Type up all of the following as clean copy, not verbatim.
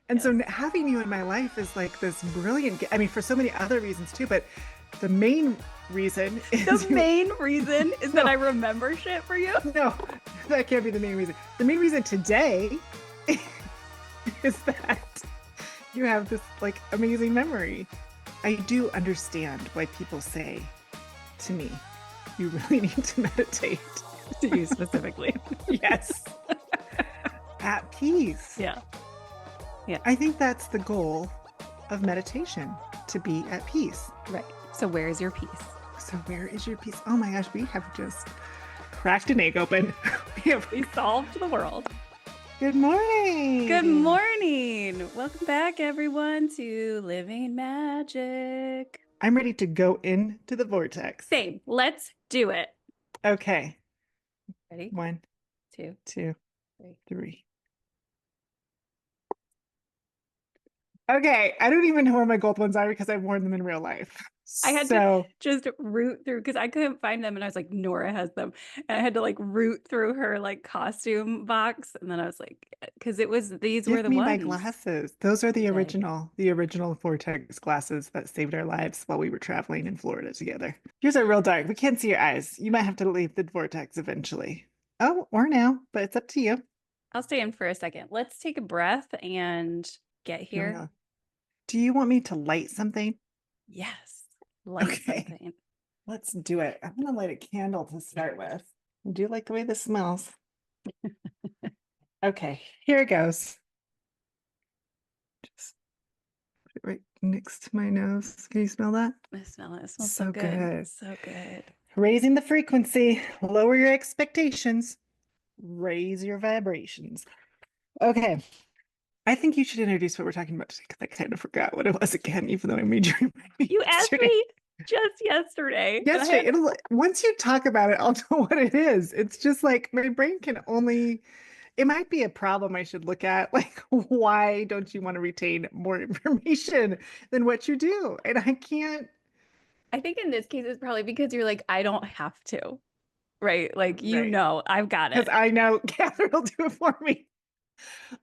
And so Yes. having you in my life is like this brilliant, I mean, for so many other reasons too, but the main reason The is main reason is that I no, remember shit for you. no, that can't be the main reason. The main reason today is that you have this like amazing memory. I do understand why people say to me, you really need to meditate. To you specifically. Yes, at peace. Yeah. Yeah. I think that's the goal of meditation, to be at peace. Right. So where is your peace? So where is your peace? Oh my gosh, we have just cracked an egg open. We solved the world. Good morning. Good morning. Welcome back, everyone, to Living Magic. I'm ready to go into the vortex. Same. Let's do it. Okay. Ready? 1, 2, 2, 3. 3. Okay, I don't even know where my gold ones are because I've worn them in real life. I had to So just root through because I couldn't find them, and I was like, Nora has them, and I had to like root through her like costume box, and then I was like, because these were give the me my ones. glasses. Those are Okay. the original vortex glasses that saved our lives while we were traveling in Florida together. Yours are real dark. We can't see your eyes. You might have to leave the vortex eventually. Oh, or now, but it's up to you. I'll stay in for a second. Let's take a breath and get No, here. no. Do you want me to light something? Yes. Light Okay, something. let's do it. I'm gonna light a candle to start with. I do like the way this smells. Okay, here it goes. Just put it right next to my nose. Can you smell that? I smell it. It smells so So good. good. So good. Raising the frequency, lower your expectations, raise your vibrations. Okay, I think you should introduce what we're talking about today because I kind of forgot what it was again, even though I made you remind me You asked yesterday. me just yesterday. And I Yesterday, had it'll once you talk about it, I'll know what it is. It's just like my brain can only, it might be a problem I should look at. Like, why don't you want to retain more information than what you do? And I can't, I think in this case it's probably because you're like, I don't have to. Right? Like right? I've got Because it. I know Catherine will do it for me.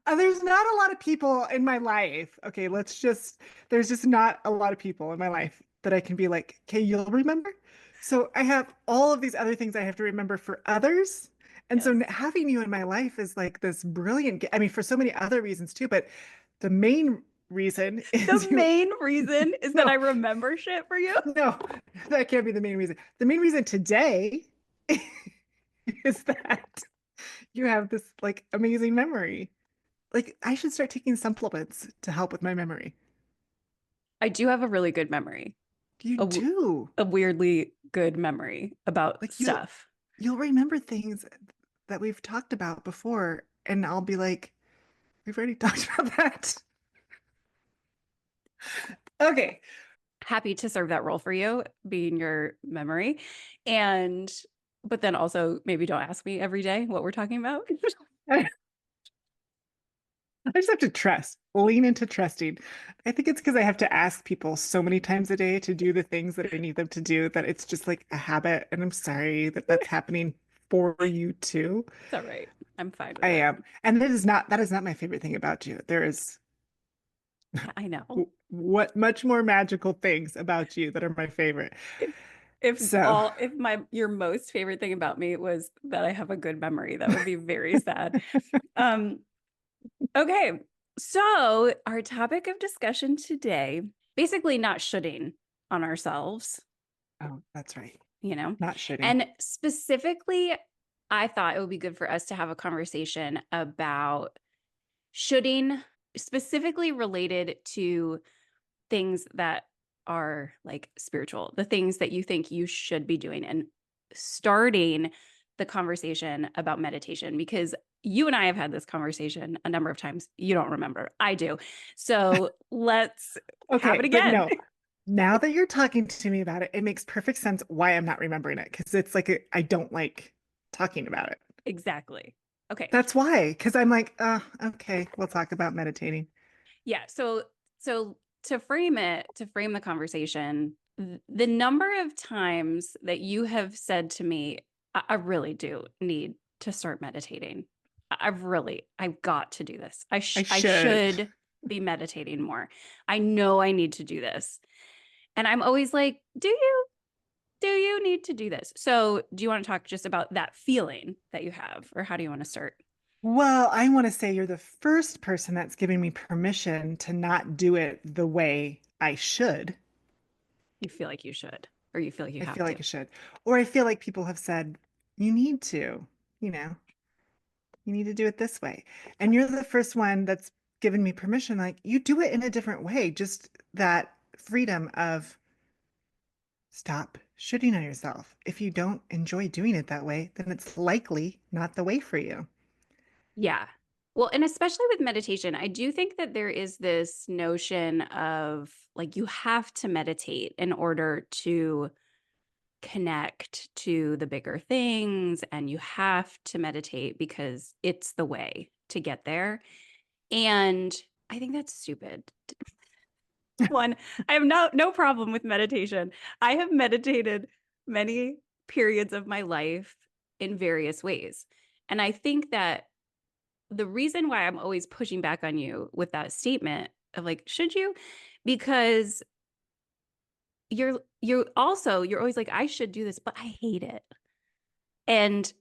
There's not a lot of people in my life. Okay, there's just not a lot of people in my life that I can be like, okay, you'll remember. So I have all of these other things I have to remember for others. And so Yes. having you in my life is like this brilliant, I mean, for so many other reasons too, but the main reason The is you, main reason is that I no, remember shit for you. no, that can't be the main reason. The main reason today is that you have this like amazing memory. Like I should start taking supplements to help with my memory. I do have a really good memory. You A, w- do. a weirdly good memory about Like stuff. you'll remember things that we've talked about before, and I'll be like, we've already talked about that. Okay. Happy to serve that role for you, being your memory. And, but then also maybe don't ask me every day what we're talking about. I just have to trust, lean into trusting. I think it's because I have to ask people so many times a day to do the things that I need them to do that it's just like a habit. And I'm sorry that that's happening for you too. It's all right. I'm fine I with it. am. And that is not my favorite thing about you. There is Yeah, I know. what much more magical things about you that are my favorite. If if So, all if my your most favorite thing about me was that I have a good memory, that would be very sad. Um, okay. So our topic of discussion today, basically not shoulding on ourselves, oh, that's right. you know, Not shitting. and specifically, I thought it would be good for us to have a conversation about shoulding, specifically related to things that are like spiritual, the things that you think you should be doing, and starting the conversation about meditation, because you and I have had this conversation a number of times. You don't remember. I do. So let's have it Okay, but again. no. Now that you're talking to me about it, it makes perfect sense why I'm not remembering it because it's like I don't like talking about it. Exactly. Okay. That's why, because I'm like, okay, we'll talk about meditating. Yeah. So to frame the conversation, the number of times that you have said to me, I really do need to start meditating. I've got to do this. I I should. should be meditating more. I know I need to do this. And I'm always like, do you? Do you need to do this? So, do you want to talk just about that feeling that you have, or how do you want to start? Well, I want to say you're the first person that's giving me permission to not do it the way I should. You feel like you should, or you feel like you I have feel to. like I should. Or I feel like people have said, you need to, you know, you need to do it this way. And you're the first one that's given me permission. Like, you do it in a different way. Just that freedom of stop shooting on yourself. If you don't enjoy doing it that way, then it's likely not the way for you. Yeah. Well, and especially with meditation, I do think that there is this notion of like you have to meditate in order to connect to the bigger things, and you have to meditate because it's the way to get there. And I think that's stupid. One, I have no problem with meditation. I have meditated many periods of my life in various ways. And I think that the reason why I'm always pushing back on you with that statement of like, should you? Because you're always like, I should do this, but I hate it. And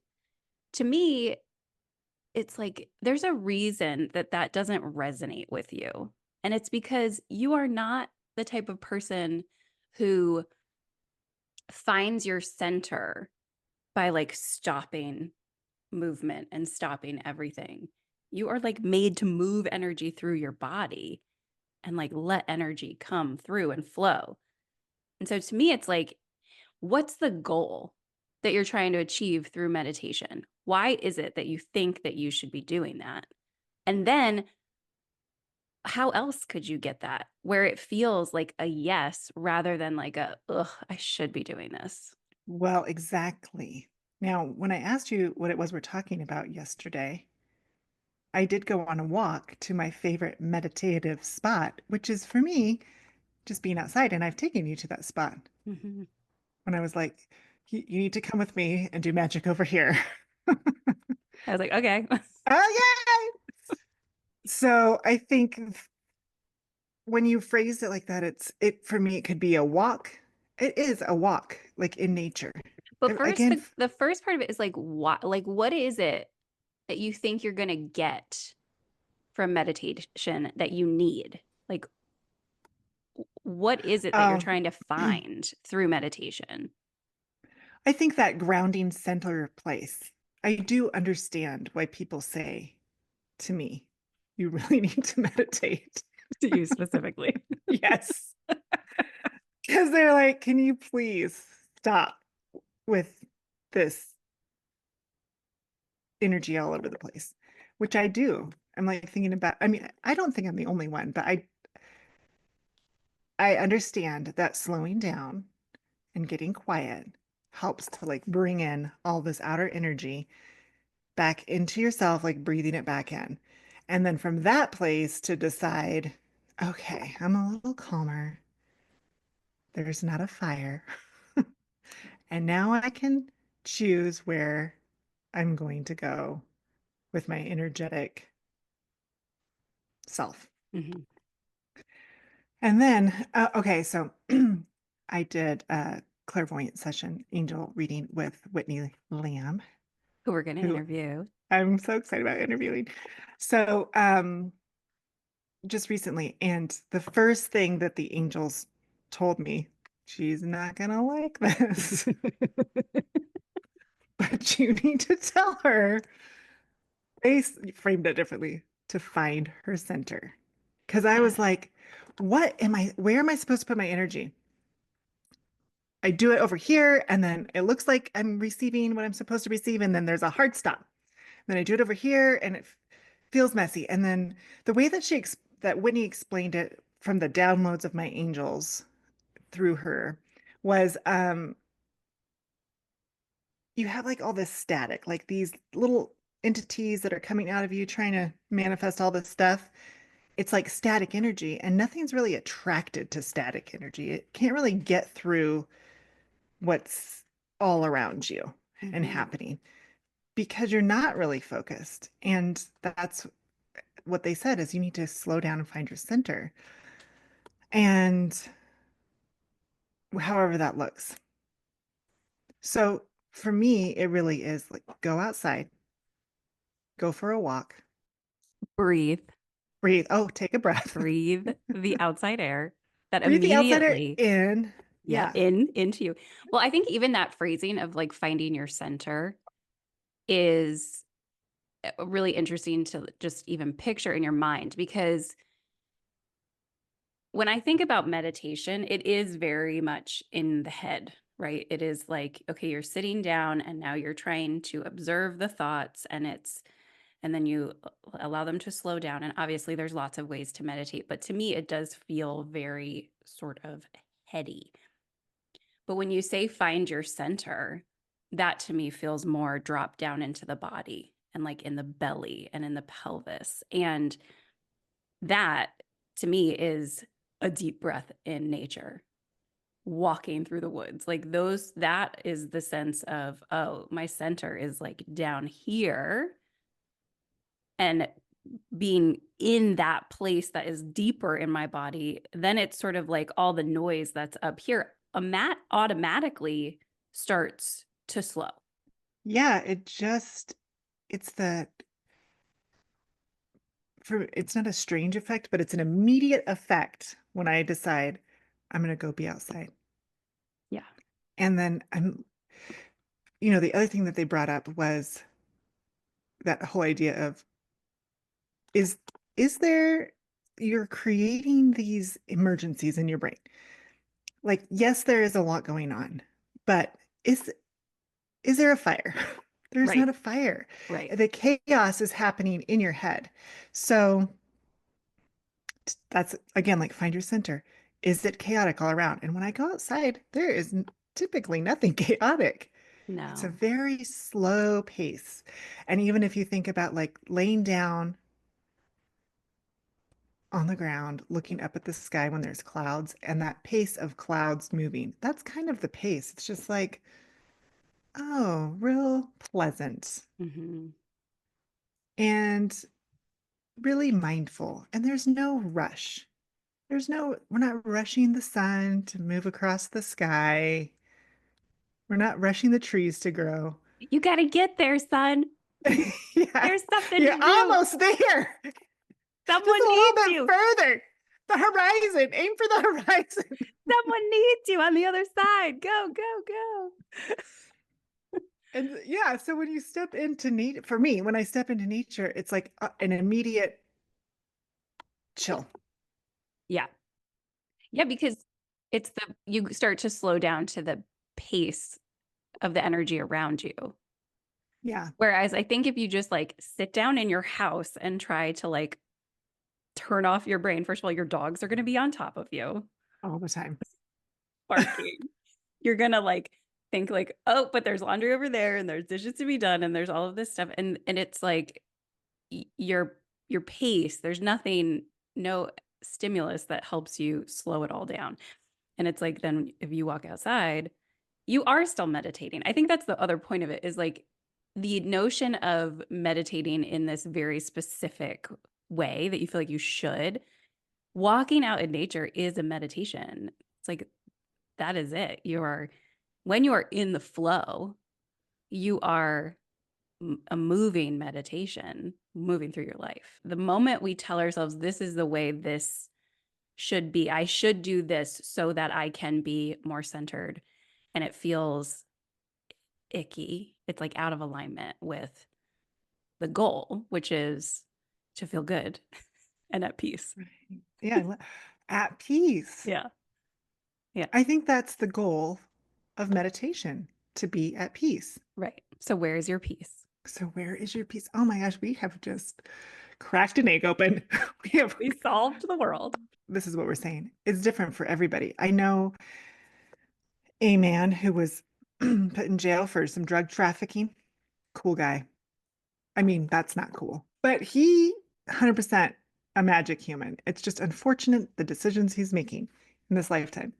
to me, it's like there's a reason that that doesn't resonate with you. And it's because you are not the type of person who finds your center by like stopping movement and stopping everything. You are like made to move energy through your body and like let energy come through and flow. And so to me, it's like, what's the goal that you're trying to achieve through meditation? Why is it that you think that you should be doing that? And then how else could you get that where it feels like a yes rather than like a, ugh, I should be doing this? Well, exactly. Now, when I asked you what it was we're talking about yesterday, I did go on a walk to my favorite meditative spot, which is for me just being outside. And I've taken you to that spot Mm-hmm. when I was like, you need to come with me and do magic over here. I was like, okay. Okay. So I think when you phrase it like that, it for me, it could be a walk. It is a walk, like in nature. But first, Again, the first part of it is what is it that you think you're gonna get from meditation that you need? Like, what is it that you're um, trying to find through meditation? I think that grounding center place. I do understand why people say to me, you really need to meditate. To you specifically. Yes. Because they're like, can you please stop with this energy all over the place? Which I do. I'm like thinking about, I mean, I don't think I'm the only one, but I understand that slowing down and getting quiet helps to like bring in all this outer energy back into yourself, like breathing it back in. And then from that place to decide, okay, I'm a little calmer. There's not a fire. And now I can choose where I'm going to go with my energetic self. Mhm. And then, okay, so I did a clairvoyant session, angel reading with Whitney Lamb, Who we're going to who interview. I'm so excited about interviewing. So, just recently, and the first thing that the angels told me, she's not gonna like this, but you need to tell her. They framed it differently to find her center. Because I was Yes. like, where am I supposed to put my energy? I do it over here, and then it looks like I'm receiving what I'm supposed to receive, and then there's a hard stop. Then I do it over here, and it feels messy. And then the way that that Whitney explained it from the downloads of my angels through her was you have like all this static, like these little entities that are coming out of you trying to manifest all this stuff. It's like static energy, and nothing's really attracted to static energy. It can't really get through what's all around you and Mhm. happening because you're not really focused. And what they said is you need to slow down and find your center. And however that looks. So for me, it really is like go outside, go for a walk, Breathe, breathe. Oh, take a breath. breathe the outside air that Breathe the outside air immediately, in. yeah, Yeah. into you. Well, I think even that phrasing of like finding your center is really interesting to just even picture in your mind because when I think about meditation, it is very much in the head, right? It is like, okay, you're sitting down and now you're trying to observe the thoughts and then you allow them to slow down. And obviously, there's lots of ways to meditate, but to me, it does feel very sort of heady. But when you say find your center, that to me feels more drop down into the body and like in the belly and in the pelvis. And that to me is a deep breath in nature, walking through the woods. Like those, that is the sense of, oh, my center is like down here. And being in that place that is deeper in my body, then it's sort of like all the noise that's up here, a mat automatically starts to slow. Yeah. It's the, it's not a strange effect, but it's an immediate effect when I decide I'm going to go be outside. Yeah. And then the other thing that they brought up was that whole idea of is is there you're creating these emergencies in your brain. Like, yes, there is a lot going on, but is there a fire? There's Right. not a fire. Right. The chaos is happening in your head. So that's again like find your center. Is it chaotic all around? And when I go outside, there is typically nothing chaotic. It's a No. very slow pace. And even if you think about like laying down on the ground, looking up at the sky when there's clouds and that pace of clouds moving, that's kind of the pace. It's just like, oh, real pleasant Hmm. and really mindful. And there's no rush. We're not rushing the sun to move across the sky. We're not rushing the trees to grow. You got to get there, son. Yeah, There's something you're to do. almost there. Just Someone a little needs bit you. further. The horizon. Aim for the horizon. Someone needs you on the other side. Go, go, go. And yeah, so when you step into nature, for me, when I step into nature, it's like an immediate chill. Yeah. Yeah, because it's the you start to slow down to the pace of the energy around you. Yeah, Whereas I think if you just like sit down in your house and try to like turn off your brain, first of all, your dogs are going to be on top of you, all the time. barking. You're going to like think like, oh, but there's laundry over there and there's dishes to be done and there's all of this stuff. And it's like your pace, there's nothing, no stimulus that helps you slow it all down. And it's like then if you walk outside, you are still meditating. I think that's the other point of it is like the notion of meditating in this very specific way that you feel like you should. Walking out in nature is a meditation. It's like that is it. You are when you are in the flow, you are a moving meditation, moving through your life. The moment we tell ourselves this is the way this should be, I should do this so that I can be more centered and it feels icky. It's like out of alignment with the goal, which is to feel good and at peace. Right. Yeah, at peace. Yeah. Yeah. I think that's the goal of meditation, to be at peace. Right. So where is your peace? So where is your peace? Oh my gosh, we have just cracked an egg open. We have We solved the world. this is what we're saying. It's different for everybody. I know a man who was put in jail for some drug trafficking. Cool guy. I mean, that's not cool. But he 100% a magic human. It's just unfortunate the decisions he's making in this lifetime.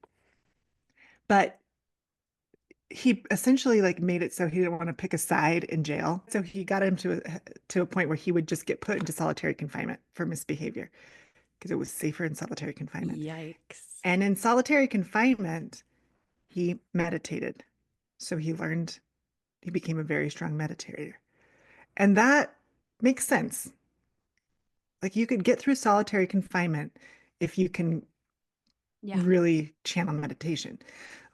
But he essentially like made it so he didn't want to pick a side in jail. So he got him to a point where he would just get put into solitary confinement for misbehavior because it was safer in solitary confinement. Yikes. And in solitary confinement, he meditated. So he became a very strong meditator. And that makes sense. Like you could get through solitary confinement if you can Yeah. really channel meditation.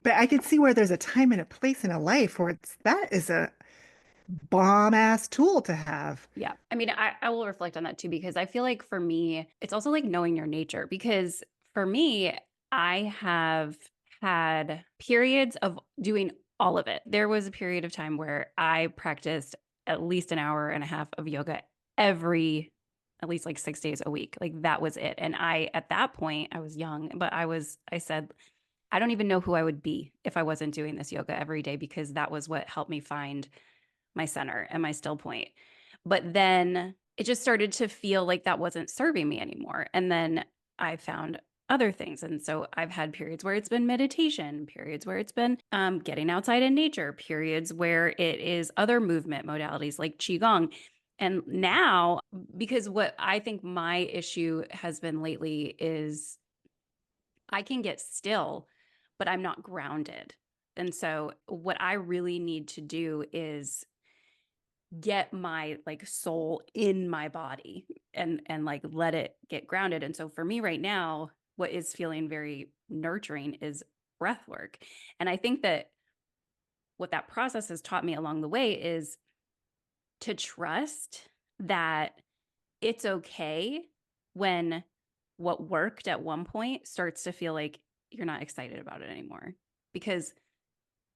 But I could see where there's a time and a place in a life where that is a bomb ass tool to have. Yeah. I mean, I will reflect on that too, because I feel like for me, it's also like knowing your nature. Because for me, I have had periods of doing all of it. There was a period of time where I practiced at least an hour and a half of yoga every, at least like 6 days a week. Like that was it. And at that point, I was young, but I said, I don't even know who I would be if I wasn't doing this yoga every day, because that was what helped me find my center and my still point. But then it just started to feel like that wasn't serving me anymore. And then I found other things. And so I've had periods where it's been meditation, periods where it's been getting outside in nature, periods where it is other movement modalities like Qigong. And now, because what I think my issue has been lately is I can get still, but I'm not grounded. And so, what I really need to do is get my like soul in my body and like let it get grounded. And so for me right now, what is feeling very nurturing is breath work. And I think that what that process has taught me along the way is to trust that it's okay when what worked at one point starts to feel like you're not excited about it anymore, because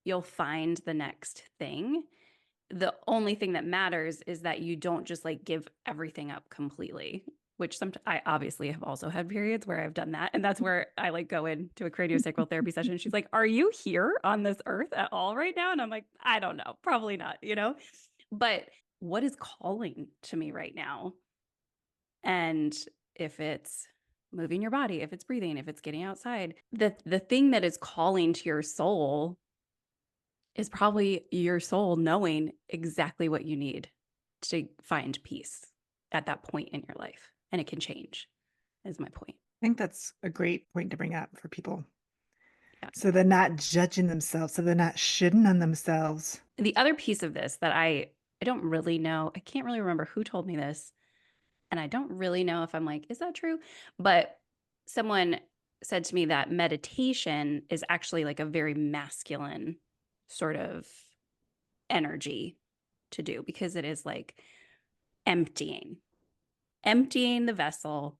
you'll find the next thing. The only thing that matters is that you don't just like give everything up completely, which sometimes I obviously have also had periods where I've done that. And that's where I like go into a craniosacral therapy session. She's like, "Are you here on this earth at all right now?" And I'm like, "I don't know, probably not, you know?" But what is calling to me right now? And if it's moving your body, if it's breathing, if it's getting outside, the thing that is calling to your soul is probably your soul knowing exactly what you need to find peace at that point in your life. And it can change, is my point. I think that's a great point to bring up for people. Yeah. So they're not judging themselves, so they're not shitting on themselves. The other piece of this that I don't really know, I can't really remember who told me this. And I don't really know if I'm like, is that true? But someone said to me that meditation is actually like a very masculine sort of energy to do, because it is like emptying, emptying the vessel,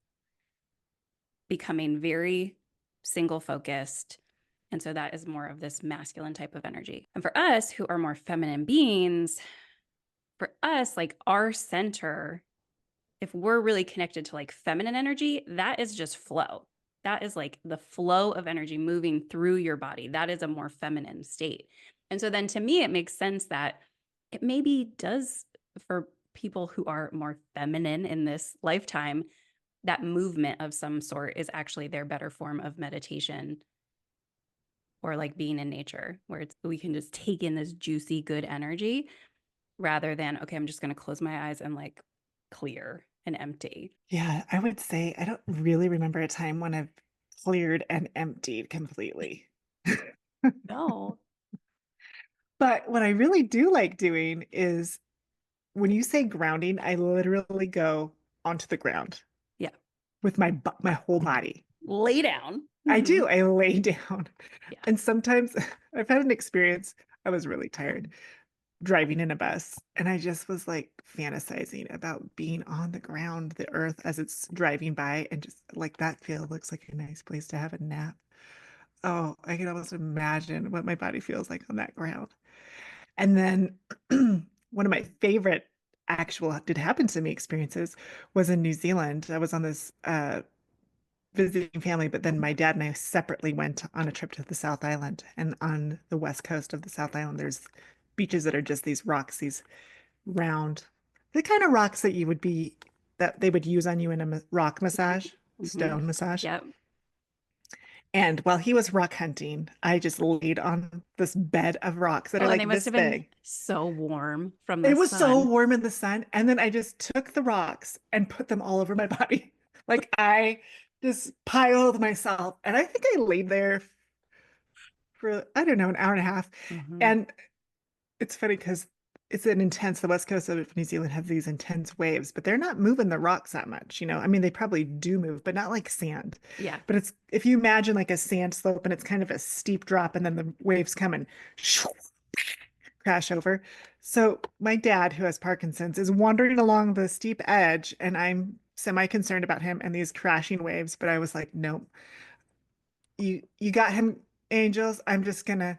becoming very single focused. And so that is more of this masculine type of energy. And for us who are more feminine beings, for us, like our center, if we're really connected to like feminine energy, that is just flow. That is like the flow of energy moving through your body. That is a more feminine state. And so then to me, it makes sense that it maybe does for people who are more feminine in this lifetime, that movement of some sort is actually their better form of meditation or like being in nature, where we can just take in this juicy, good energy rather than, okay, I'm just going to close my eyes and like clear and empty. Yeah, I would say I don't really remember a time when I've cleared and emptied completely. No. But what I really do like doing is when you say grounding, I literally go onto the ground Yeah. with my whole body. Lay down. I Mm-hmm. do. I lay down. Yeah. And sometimes I've had an experience. I was really tired driving in a bus, and I just was like fantasizing about being on the ground, the earth as it's driving by, and just like that feel looks like a nice place to have a nap. Oh, I can almost imagine what my body feels like on that ground. And then one of my favorite actual did happen to me experiences was in New Zealand. I was on this visiting family, but then my dad and I separately went on a trip to the South Island. And on the west coast of the South Island, there's beaches that are just these rocks, these round, the kind of rocks that they would use on you in a rock massage, Mm-hmm. stone massage. Yep. And while he was rock hunting, I just laid on this bed of rocks that Oh, are and they like must this have been big. so warm from the It was so sun. warm in the sun. And then I just took the rocks and put them all over my body. Like I just piled myself. And I think I laid there for, I don't know, an hour and a half. Mhm. And it's funny because it's an intense, the west coast of New Zealand have these intense waves, but they're not moving the rocks that much, you know. I mean, they probably do move, but not like sand. Yeah. But it's if you imagine like a sand slope and it's kind of a steep drop and then the waves come and crash over. So my dad, who has Parkinson's, is wandering along the steep edge, and I'm semi-concerned about him and these crashing waves. But I was like, no, you got him, angels. I'm just gonna.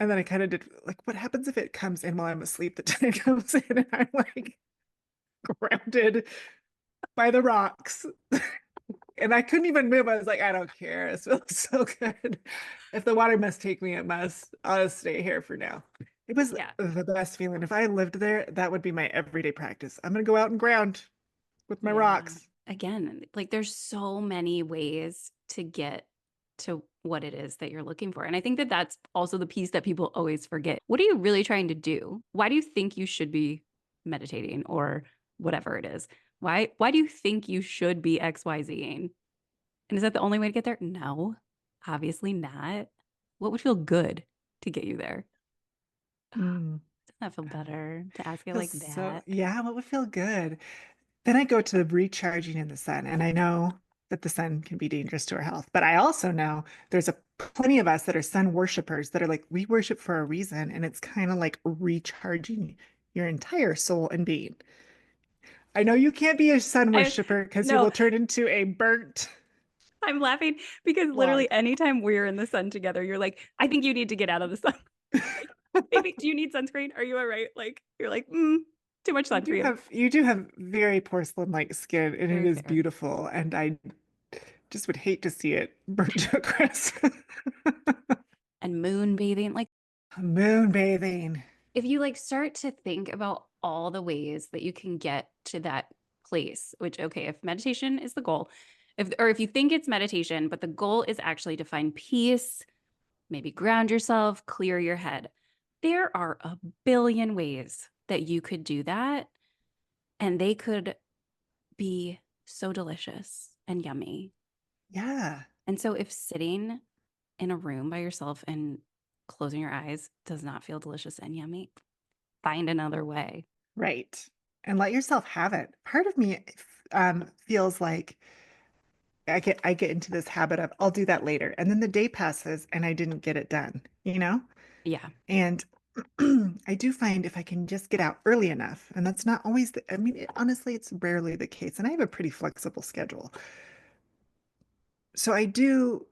And then I kind of did like, what happens if it comes in while I'm asleep? The tide comes in and I'm like grounded by the rocks. And I couldn't even move. I was like, I don't care. It feels so good. If the water must take me, it must. I'll just stay here for now. It was Yeah. the best feeling. If I lived there, that would be my everyday practice. I'm gonna go out and ground with my Yeah. rocks. Again, like there's so many ways to get to what it is that you're looking for. And I think that that's also the piece that people always forget. What are you really trying to do? Why do you think you should be meditating or whatever it is? Why do you think you should be XYZing? And is that the only way to get there? No, obviously not. What would feel good to get you there? Mm. Doesn't that feel better to ask it Feels like so, that? yeah, what would feel good? Then I go to the recharging in the sun, and I know that the sun can be dangerous to our health, but I also know there's a plenty of us that are sun worshipers that are like, we worship for a reason, and it's kind of like recharging your entire soul and being. I know you can't be a sun I worshiper because you no, will turn into a burnt I'm laughing because log. literally anytime we're in the sun together, you're like, I think you need to get out of the sun. Like, baby, do you need sunscreen? Are you all right? Like, you're like, too much sun for you. You do have very porcelain-like skin, and it Very is fair. beautiful, and I just would hate to see it burnt to a crisp. And moon bathing. Like, Moon bathing. if you like start to think about all the ways that you can get to that place, which, okay, if meditation is the goal, if you think it's meditation, but the goal is actually to find peace, maybe ground yourself, clear your head. There are a billion ways that you could do that, and they could be so delicious and yummy. Yeah, And so, if sitting in a room by yourself and closing your eyes does not feel delicious and yummy, find another way. right. And let yourself have it. Part of me feels like I get into this habit of I'll do that later, and then the day passes and I didn't get it done, you know? Yeah. And I do find if I can just get out early enough, and that's not always I mean, honestly, it's rarely the case, and I have a pretty flexible schedule. So I do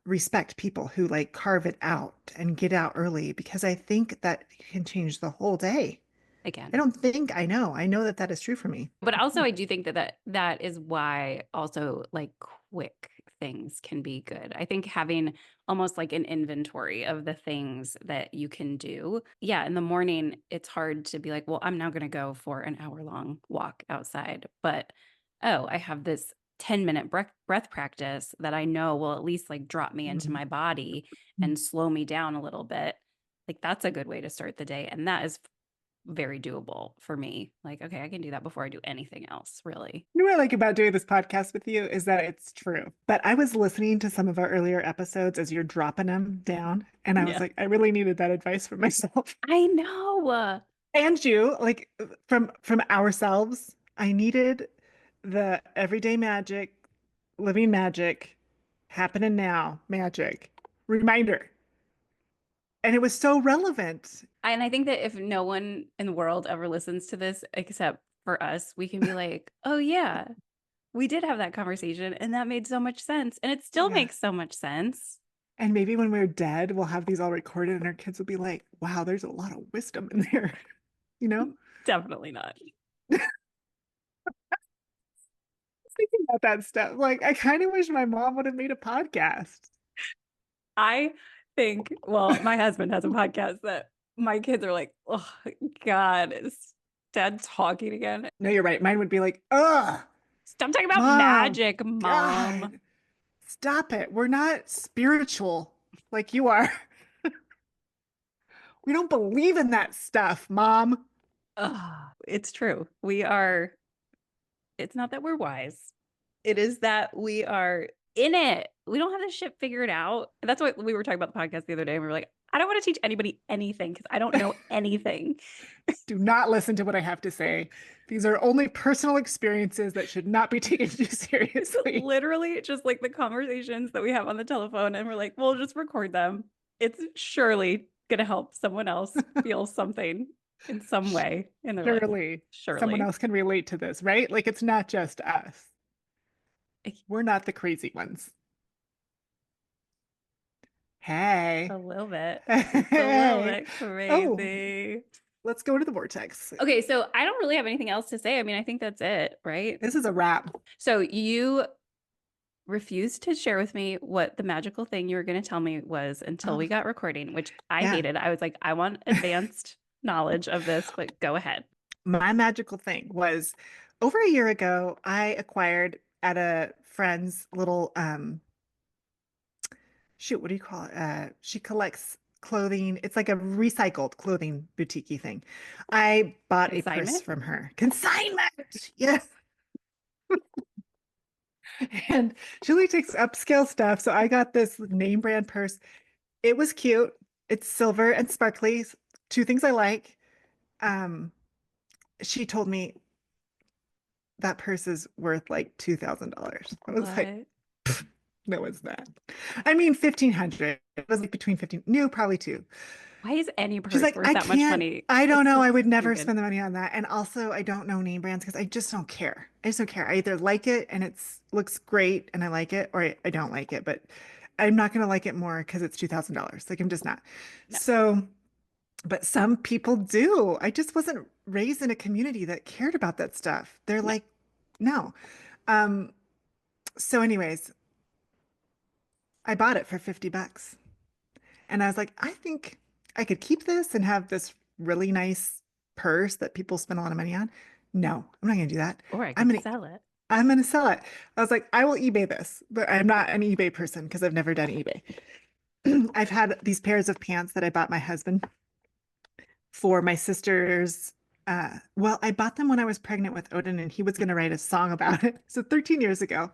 respect people who like carve it out and get out early because I think that can change the whole day. I Again. don't think I know. I know that that is true for me. But also I do think that that is why also like quick things can be good. I think having almost like an inventory of the things that you can do. Yeah, in the morning it's hard to be like, well, I'm now going to go for an hour-long walk outside, but oh, I have this 10-minute breath practice that I know will at least like drop me into Mhm. my body and slow me down a little bit. Like that's a good way to start the day, and that is very doable for me. Like, okay, I can do that before I do anything else, really. You know what I like about doing this podcast with you is that it's true. But I was listening to some of our earlier episodes as you're dropping them down, and I was Yeah. like, I really needed that advice for myself I know. and you, like from ourselves. I needed the everyday magic, living magic, happening now magic reminder, and it was so relevant. And I think that if no one in the world ever listens to this except for us, we can be like, oh, yeah, we did have that conversation and that made so much sense. And it still Yeah. makes so much sense. And maybe when we're dead, we'll have these all recorded, and our kids will be like, "Wow, there's a lot of wisdom in there," you know. Definitely not. Thinking about that stuff. Like, I kind of wish my mom would have made a podcast. I think, well, my husband has a podcast that my kids are like, oh, God, is dad talking again? No, you're right. Mine would be like, ugh, Stop talking about mom, magic, mom. God. Stop it. We're not spiritual like you are. We don't believe in that stuff, Mom. Oh, it's true. It's not that we're wise. It is that we are in it. We don't have this shit figured out. That's what we were talking about the podcast the other day. And we were like, I don't want to teach anybody anything because I don't know anything. Do not listen to what I have to say. These are only personal experiences that should not be taken too It's seriously. literally just like the conversations that we have on the telephone. And we're like, we'll just record them. It's surely going to help someone else feel something in some way in their life. Surely someone Surely. else can relate to this, right? Like it's not just us. We're not the crazy ones. A Hey. little bit. It's a little Hey. bit Oh, crazy. let's go to the vortex. Okay, so I don't really have anything else to say. I mean, I think that's it, right? This is a wrap. So you refused to share with me what the magical thing you were going to tell me was until Oh, we got recording, which I yeah. hated. I was like, I want advanced knowledge of this, but go ahead. My magical thing was over a year ago, I acquired at a friend's little shoot, what do you call it? She collects clothing. It's like a recycled clothing boutique thing. I bought a purse Consignment? from her. Consignment. Yes. And she only takes upscale stuff. So I got this name brand purse. It was cute. It's silver and sparkly. Two things I like. Um, she told me that purse is worth like $2,000. I was like, What? no, it's not. I mean, 1,500. It was like between 15, no, probably two. Why is any She's purse like, worth I that much can't, money? I don't That's know. so I would never stupid. spend the money on that. And also, I don't know name brands because I just don't care. I just don't care. I either like it and it's looks great and I like it, or I don't like it. But I'm not going to like it more because it's $2,000. Like, I'm just not. No, So, but some people do. I just wasn't raised in a community that cared about that stuff. They're no. like, no. Um, so, anyways, I bought it for 50 bucks. And I was like, I think I could keep this and have this really nice purse that people spend a lot of money on. No, I'm not going to do that. Or I I'm could going to sell it. I'm going to sell it. I was like, I will eBay this, but I'm not an eBay person because I've never done eBay. I've had these pairs of pants that I bought my husband for my sister's. Well, I bought them when I was pregnant with Odin, and he was going to write a song about it. So 13 years ago,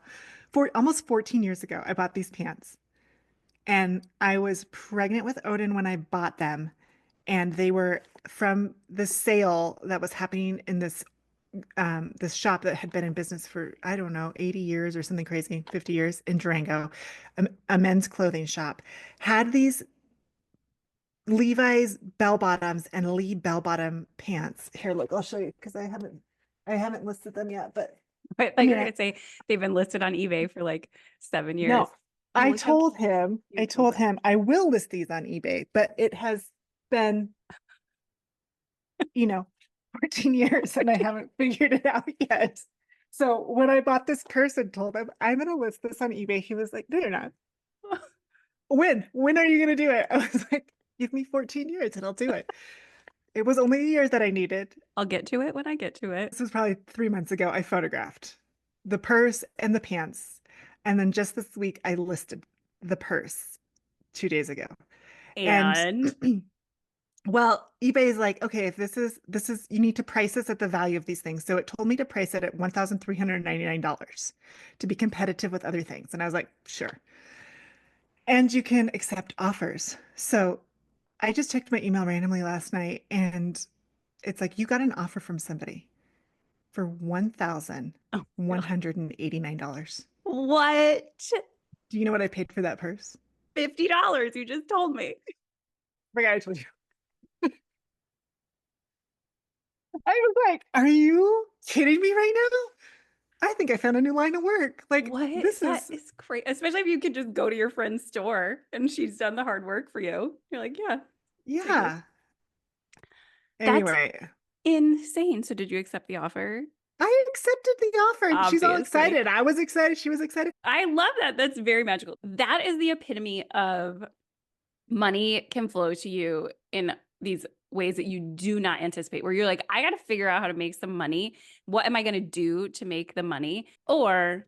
for almost 14 years ago, I bought these pants. And I was pregnant with Odin when I bought them. And they were from the sale that was happening in this shop that had been in business for, I don't know, 80 years or something crazy, 50 years in Durango, a men's clothing shop, had these Levi's bell bottoms and Lee bell bottom pants. Here, look, I'll show you because I haven't listed them yet, but I I thought you mean, were going to say they've been listed on eBay for like 7 years. no, Oh, I look how told him, I cute those told are. him I will list these on eBay, but it has been, 14 years and I haven't figured it out yet. So when I bought this purse and told him I'm going to list this on eBay, he was like, no, you're not. When are you going to do it? I was like, give me 14 years and I'll do it. It was only a year that I needed. I'll get to it when I get to it. This was probably 3 months ago. I photographed the purse and the pants. And then just this week, I listed the purse 2 days ago. And And well, eBay is like, okay, if this is you need to price this at the value of these things. So it told me to price it at $1,399 to be competitive with other things. And I was like, sure. And you can accept offers. So I just checked my email randomly last night and it's like you got an offer from somebody for oh God. $1,189. What? Do you know what I paid for that purse? $50 you just told me. Like I told you. I was like, are you kidding me right now? I think I found a new line of work. Like, What? this That is, is crazy. Especially if you could just go to your friend's store and she's done the hard work for you. You're like, yeah, take this. yeah. That's Anyway, insane. So did you accept the offer? I accepted the offer and she's all Obviously. excited. I was excited. She was excited. I love that. That's very magical. That is the epitome of money can flow to you in these ways that you do not anticipate, where you're like, I got to figure out how to make some money. What am I going to do to make the money? Or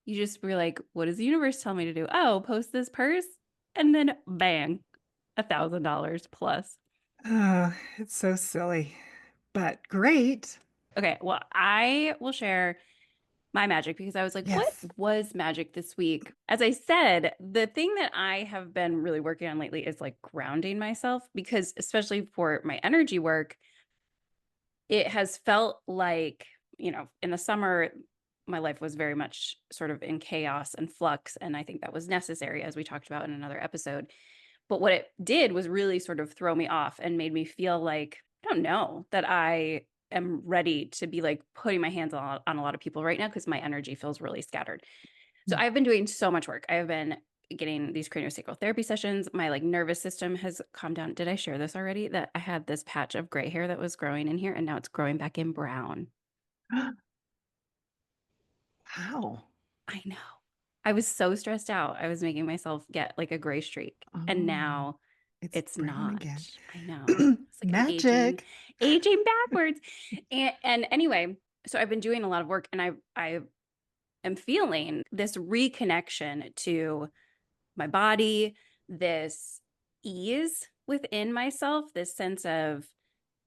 You just were like, what does the universe tell me to do? Oh, post this purse. And then bang, $1,000 plus. Oh, it's so silly, but great. Okay, well, I will share my magic because I was like, what Yes. was magic this week? As I said, the thing that I have been really working on lately is like grounding myself because, especially for my energy work, it has felt like, in the summer, my life was very much sort of in chaos and flux. And I think that was necessary, as we talked about in another episode. But what it did was really sort of throw me off and made me feel like, I don't know, that I am ready to be like putting my hands on a lot of people right now because my energy feels really scattered. So I've been doing so much work. I have been getting these craniosacral therapy sessions. My like nervous system has calmed down. Did I share this already? That I had this patch of gray hair that was growing in here and now it's growing back in brown. Wow. I know. I was so stressed out. I was making myself get like a gray streak. And Oh, now it's it's brown not. again. I know. It's like I'm Magic. aging backwards. And anyway, so I've been doing a lot of work and I am feeling this reconnection to my body, this ease within myself, this sense of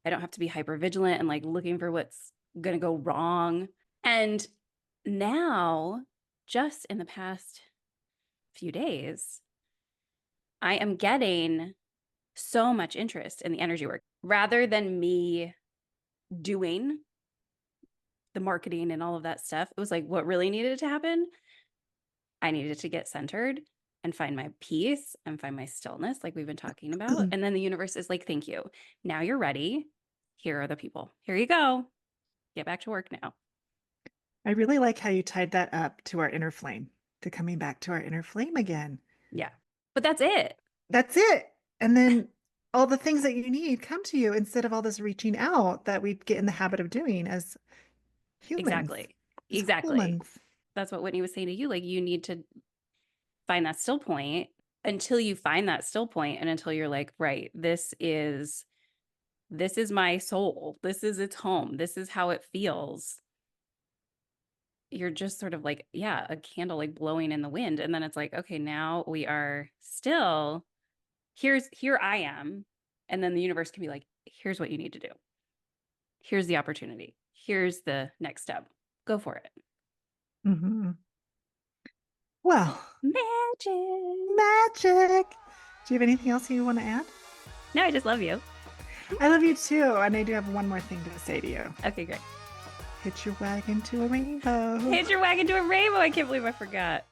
I don't have to be hyper vigilant and like looking for what's going to go wrong. And now, just in the past few days, I am getting so much interest in the energy work rather than me doing the marketing and all of that stuff. It was like what really needed to happen. I needed to get centered and find my peace and find my stillness, like we've been talking about. And then the universe is like, thank you. Now you're ready. Here are the people. Here you go. Get back to work now. I really like how you tied that up to our inner flame, to coming back to our inner flame again. Yeah. But that's it. That's it. And then all the things that you need come to you instead of all this reaching out that we get in the habit of doing as humans, Exactly. as Exactly. humans. That's what Whitney was saying to you. Like you need to find that still point. Until you find that still point and until you're like, right, this is my soul. This is its home. This is how it feels. You're just sort of like, yeah, a candle like blowing in the wind. And then it's like, okay, now we are still here I am. And then the universe can be like, here's what you need to do. Here's the opportunity. Here's the next step. Go for it. Mhm. Well, Magic. magic. Do you have anything else you want to add? No, I just love you. I love you too. And I do have one more thing to say to you. Okay, great. Hitch your wagon to a rainbow. Hitch your wagon to a rainbow. I can't believe I forgot.